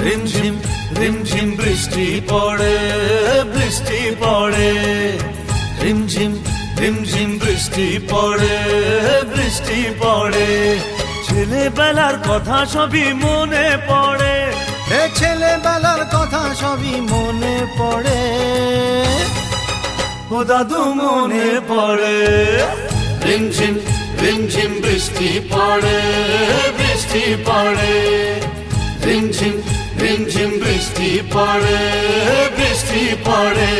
রিমঝিম রিমঝিম বৃষ্টি পড়ে, বৃষ্টি পড়ে, রিমঝিম রিমঝিম বৃষ্টি পড়ে, বৃষ্টি পড়ে। ছেলেবেলার কথা সবই মনে পড়ে, এ ছেলেবেলার কথা সবই মনে পড়ে, ও দাদু মনে পড়ে। রিমঝিম রিমঝিম বৃষ্টি পড়ে, বৃষ্টি পড়ে, রিমঝিম রিমঝিম বৃষ্টি পড়ে, বৃষ্টি পড়ে।